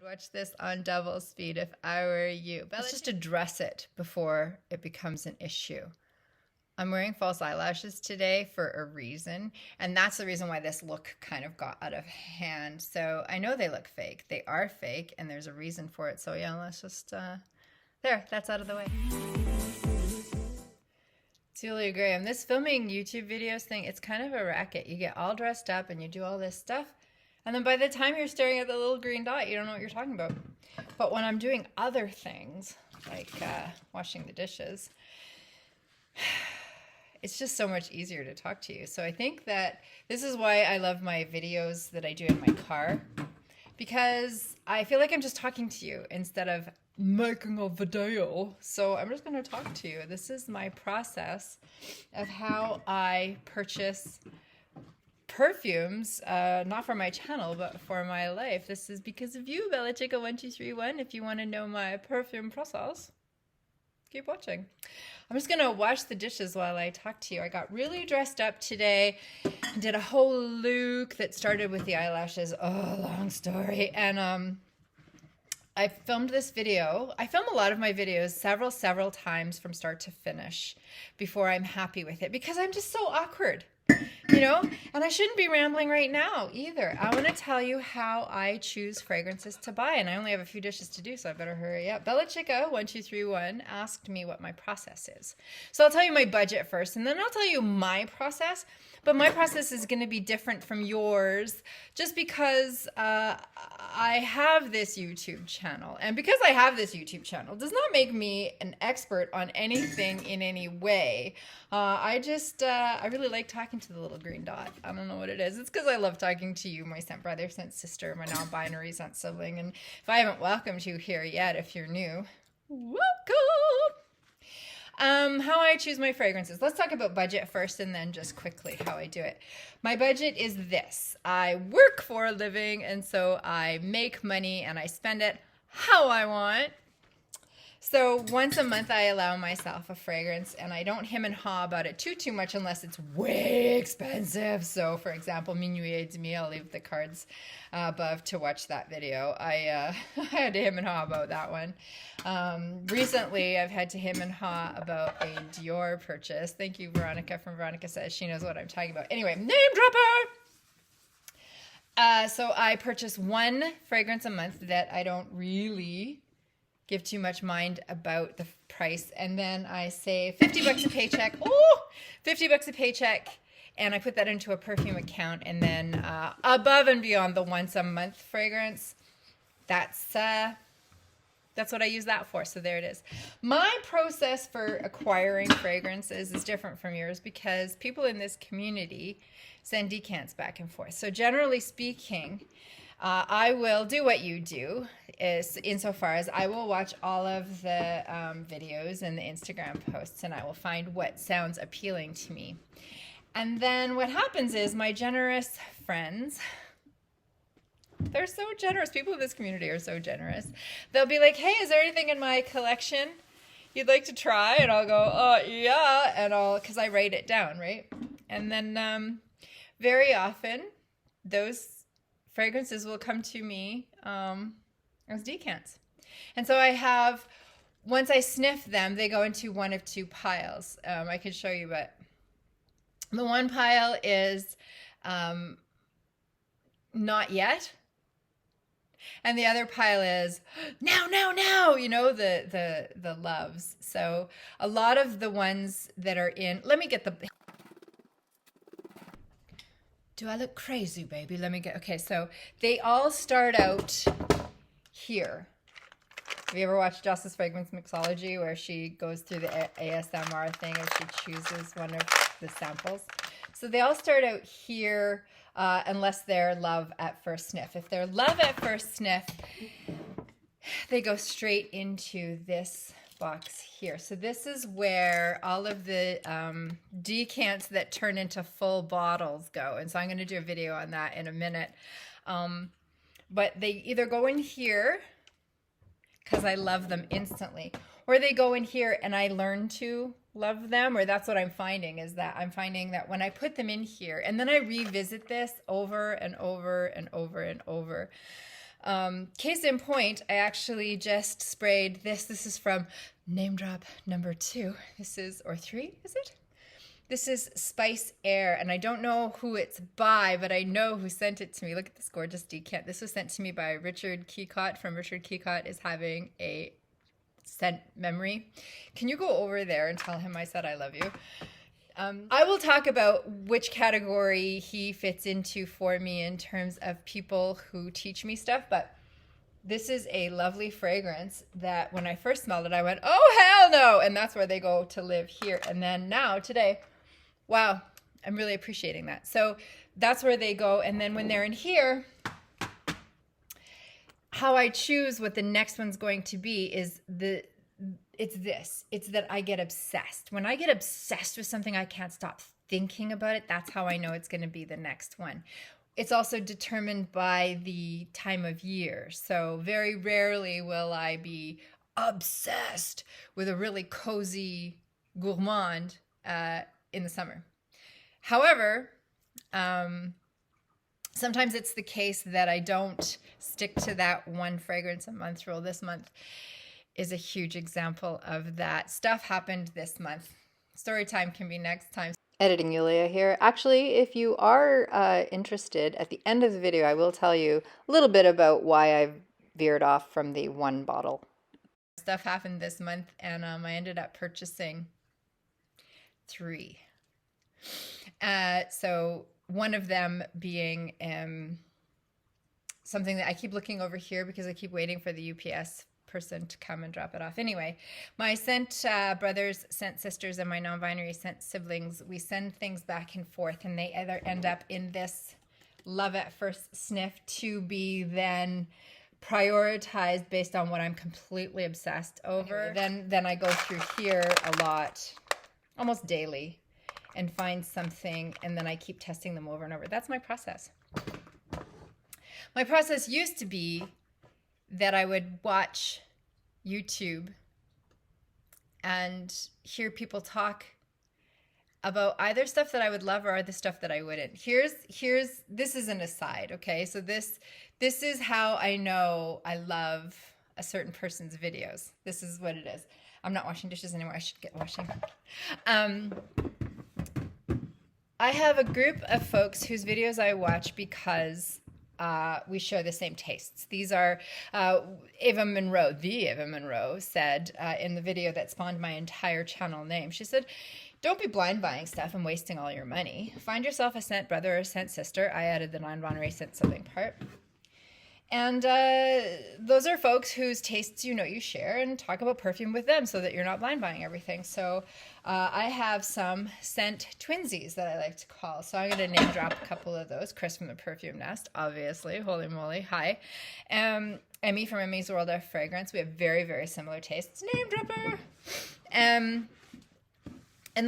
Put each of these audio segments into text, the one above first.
would watch this on double speed if I were you. But let's just address it before it becomes an issue. I'm wearing false eyelashes today for a reason, and that's the reason why this look kind of got out of hand. So I know they look fake. They are fake, and there's a reason for it. So yeah, let's just, there, that's out of the way. Julia Graham, this filming YouTube videos thing, it's kind of a racket. You get all dressed up and you do all this stuff, and then by the time you're staring at the little green dot, you don't know what you're talking about. But when I'm doing other things, like washing the dishes, it's just so much easier to talk to you. So I think that this is why I love my videos that I do in my car, because I feel like I'm just talking to you instead of making a video. So I'm just going to talk to you. This is my process of how I purchase perfumes, not for my channel, but for my life. This is because of you, Bella Chica 1231. If you want to know my perfume process, keep watching. I'm just going to wash the dishes while I talk to you. I got really dressed up today, did a whole look that started with the eyelashes. Oh, long story. And I filmed this video. I film a lot of my videos several times from start to finish before I'm happy with it, because I'm just so awkward, you know? And I shouldn't be rambling right now either. I want to tell you how I choose fragrances to buy, and I only have a few dishes to do, so I better hurry up. Bella Chica 1231 asked me what my process is. So I'll tell you my budget first, and then I'll tell you my process. But my process is going to be different from yours just because I have this YouTube channel. And because I have this YouTube channel does not make me an expert on anything in any way. I really like talking to the little green dot. I don't know what it is. It's because I love talking to you, my scent brother, scent sister, my non-binary scent sibling. And if I haven't welcomed you here yet, if you're new, welcome! How I choose my fragrances. Let's talk about budget first, and then just quickly how I do it. My budget is this. I work for a living, and so I make money and I spend it how I want. So once a month I allow myself a fragrance, and I don't hem and haw about it too much unless it's way expensive. So for example, Minuit et Demi, I'll leave the cards above to watch that video. I had to hem and haw about that one. Recently I've had to hem and haw about a Dior purchase. Thank you, Veronica from Veronica Says. She knows what I'm talking about. Anyway, name dropper! So I purchase one fragrance a month that I don't really give too much mind about the price, and then I say 50 bucks a paycheck. Oh, 50 bucks a paycheck, and I put that into a perfume account, and then above and beyond the once a month fragrance, that's what I use that for. So there it is. My process for acquiring fragrances is different from yours because people in this community send decants back and forth. So generally speaking, I will do what you do, is insofar as I will watch all of the videos and the Instagram posts, and I will find what sounds appealing to me. And then what happens is my generous friends, they're so generous. People in this community are so generous. They'll be like, hey, is there anything in my collection you'd like to try? And I'll go, yeah, and because I write it down, right? And then very often those fragrances will come to me as decants. And so I have, once I sniff them, they go into one of two piles. I can show you, but the one pile is not yet. And the other pile is now, you know, the loves. So a lot of the ones that are in, let me get the, do I look crazy, baby? Let me get, okay, so they all start out here. Have you ever watched Joss's Fragrance Mixology where she goes through the ASMR thing and she chooses one of the samples? So they all start out here unless they're love at first sniff. If they're love at first sniff, they go straight into this box here. So this is where all of the decants that turn into full bottles go. And so I'm going to do a video on that in a minute. But they either go in here because I love them instantly, or they go in here and I learn to love them, or that's what I'm finding, is that I'm finding that when I put them in here and then I revisit this over and over and over and over, Case in point, I actually just sprayed this. This is from name drop number 2. This is, or 3, is it? This is Spice Air, and I don't know who it's by, but I know who sent it to me. Look at this gorgeous decant. This was sent to me by Richard Keycott from Richard Keycott is having a scent memory. Can you go over there and tell him I said I love you? I will talk about which category he fits into for me in terms of people who teach me stuff, but this is a lovely fragrance that when I first smelled it, I went, oh, hell no! And that's where they go to live here. And then now, today, wow, I'm really appreciating that. So that's where they go. And then when they're in here, how I choose what the next one's going to be is it's that I get obsessed. When I get obsessed with something, I can't stop thinking about it. That's how I know it's going to be the next one. It's also determined by the time of year. So very rarely will I be obsessed with a really cozy gourmand in the summer. However, sometimes it's the case that I don't stick to that one fragrance a month rule. This month is a huge example of that. Stuff happened this month. Story time can be next time. Editing Yulia here. Actually, if you are interested, at the end of the video, I will tell you a little bit about why I veered off from the one bottle. Stuff happened this month, and I ended up purchasing 3. So one of them being something that I keep looking over here because I keep waiting for the UPS person to come and drop it off. Anyway, my scent brothers, scent sisters, and my non-binary scent siblings, we send things back and forth, and they either end up in this love at first sniff to be then prioritized based on what I'm completely obsessed over. Anyway, then I go through here a lot, almost daily, and find something, and then I keep testing them over and over. That's my process. My process used to be that I would watch YouTube and hear people talk about either stuff that I would love or other stuff that I wouldn't. This is an aside, okay? So this is how I know I love a certain person's videos. This is what it is. I'm not washing dishes anymore. I should get washing. I have a group of folks whose videos I watch because we share the same tastes. These are Ava Monroe, the Ava Monroe, said in the video that spawned my entire channel name. She said, don't be blind buying stuff and wasting all your money. Find yourself a scent brother or scent sister. I added the non-binary scent sibling part. And those are folks whose tastes you share, and talk about perfume with them so that you're not blind buying everything. So I have some scent twinsies that I like to call. So I'm going to name drop a couple of those. Chris from the Perfume Nest, obviously. Holy moly. Hi. Emmy from Emmy's World of Fragrance. We have very, very similar tastes. Name dropper. And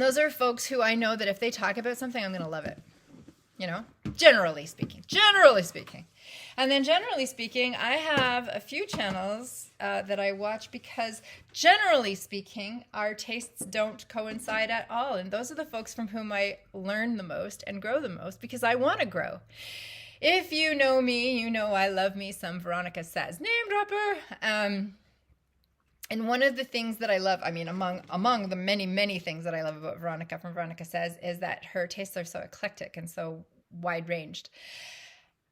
those are folks who I know that if they talk about something, I'm going to love it. Generally speaking. And then generally speaking, I have a few channels that I watch because generally speaking, our tastes don't coincide at all. And those are the folks from whom I learn the most and grow the most because I want to grow. If you know me, you know I love me some Veronica Says. Name dropper. And one of the things that I love, among the many, many things that I love about Veronica from Veronica Says is that her tastes are so eclectic and so wide-ranged.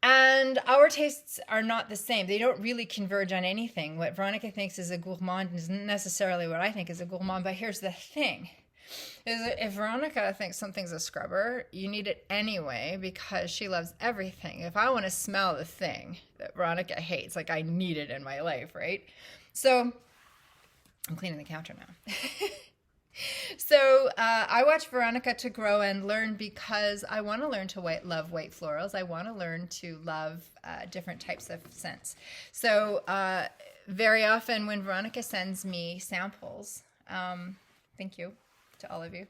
And our tastes are not the same. They don't really converge on anything. What Veronica thinks is a gourmand isn't necessarily what I think is a gourmand. But here's the thing. Is that if Veronica thinks something's a scrubber, you need it anyway because she loves everything. If I want to smell the thing that Veronica hates, I need it in my life, right? So I'm cleaning the counter now. So I watch Veronica to grow and learn because I want to learn to love white florals. I want to learn to love different types of scents. So very often when Veronica sends me samples, thank you to all of you,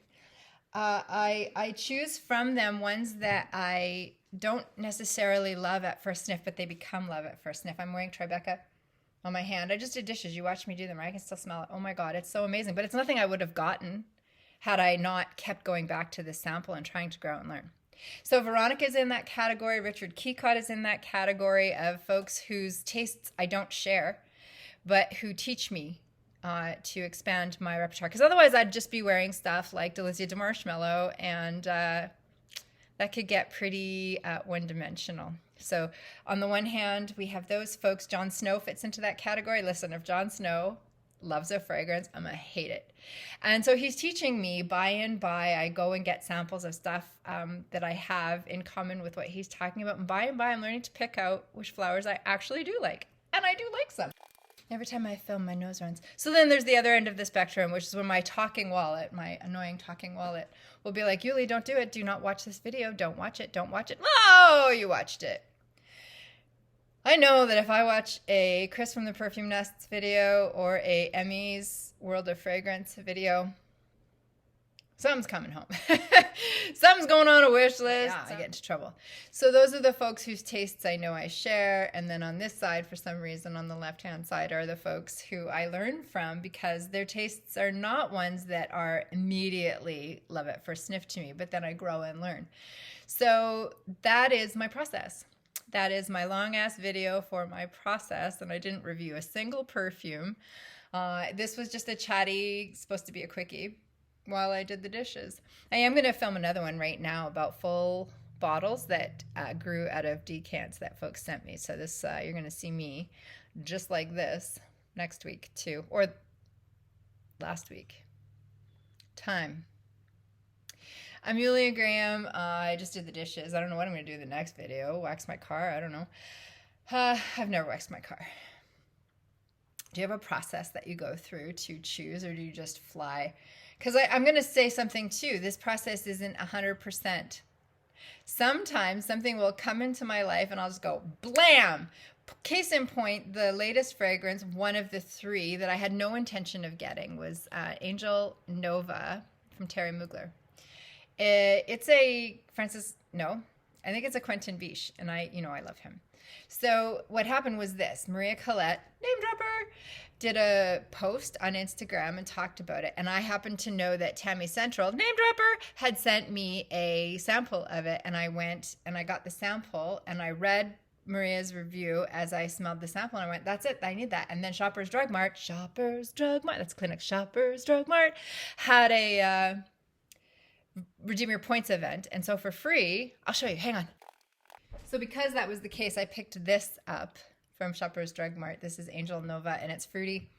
I choose from them ones that I don't necessarily love at first sniff, but they become love at first sniff. I'm wearing Tribeca on my hand. I just did dishes. You watched me do them, right? I can still smell it. Oh my God, it's so amazing. But it's nothing I would have gotten had I not kept going back to this sample and trying to grow and learn. So Veronica's in that category. Richard Keycott is in that category of folks whose tastes I don't share, but who teach me to expand my repertoire. Because otherwise I'd just be wearing stuff like Delizia de Marshmallow, and that could get pretty one-dimensional. So on the one hand, we have those folks. Jon Snow fits into that category. Listen, if Jon Snow loves a fragrance, I'm going to hate it. And so he's teaching me by and by. I go and get samples of stuff that I have in common with what he's talking about. And by and by, I'm learning to pick out which flowers I actually do like. And I do like some. Every time I film, my nose runs. So then there's the other end of the spectrum, which is when my talking wallet, my annoying talking wallet, will be like, Yuli, don't do it. Do not watch this video. Don't watch it. Don't watch it. Oh, you watched it. I know that if I watch a Chris from the Perfume Nests video or a Emmy's World of Fragrance video, something's coming home. Something's going on a wish list. Yeah, I get into trouble. So those are the folks whose tastes I know I share. And then on this side, for some reason, on the left-hand side, are the folks who I learn from because their tastes are not ones that are immediately love at first sniff to me, but then I grow and learn. So that is my process. That is my long-ass video for my process, and I didn't review a single perfume. This was just a chatty, supposed to be a quickie, while I did the dishes. I am going to film another one right now about full bottles that grew out of decants that folks sent me. So this, you're going to see me just like this next week too, or last week. Time. I'm Yulia Graham. I just did the dishes. I don't know what I'm going to do in the next video. Wax my car? I don't know. I've never waxed my car. Do you have a process that you go through to choose, or do you just fly? Because I'm going to say something too. This process isn't 100%. Sometimes something will come into my life and I'll just go blam. Case in point, the latest fragrance, one of the three that I had no intention of getting, was Angel Nova from Terry Mugler. It's a I think it's a Quentin Biche, and I love him. So what happened was this: Maria Colette, name dropper, did a post on Instagram and talked about it, and I happened to know that Tammy Central, name dropper, had sent me a sample of it, and I went and I got the sample and I read Maria's review as I smelled the sample, and I went, that's it, I need that. And then Shoppers Drug Mart, that's Clinic Shoppers Drug Mart, had a redeem your points event, and so for free, I'll show you, hang on. So because that was the case, I picked this up from Shoppers Drug Mart. This is Angel Nova, and it's fruity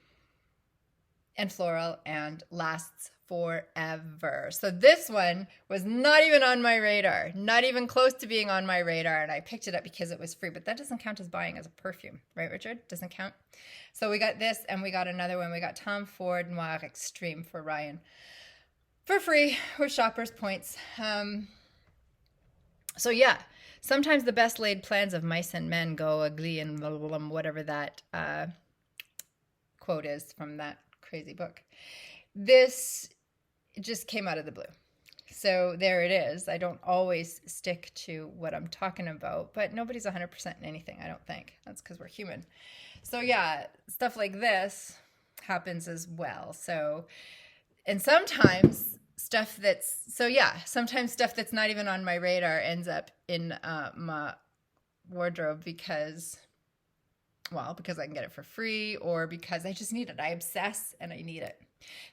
and floral and lasts forever. So this one was not even on my radar, not even close to being on my radar, and I picked it up because it was free, but that doesn't count as buying as a perfume, right, Richard? Doesn't count. So we got this, and we got another one. We got Tom Ford Noir Extreme for Ryan for free with Shoppers points. So yeah, sometimes the best laid plans of mice and men go ugly, and blah, blah, blah, whatever that quote is from that crazy book. This just came out of the blue. So there it is. I don't always stick to what I'm talking about, but nobody's 100% in anything, I don't think. That's because we're human. So yeah, stuff like this happens as well. So, and sometimes stuff that's not even on my radar ends up in my wardrobe because I can get it for free, or because I just need it. I obsess and I need it.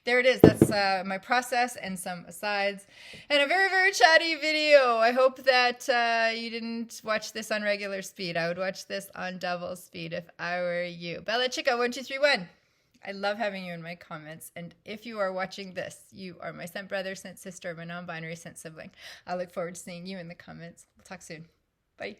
There it is. That's my process and some asides and a very, very chatty video. I hope that you didn't watch this on regular speed. I would watch this on double speed if I were you. Bella Chica 1231. I love having you in my comments. And if you are watching this, you are my scent brother, scent sister, my non-binary scent sibling. I look forward to seeing you in the comments. We'll talk soon. Bye.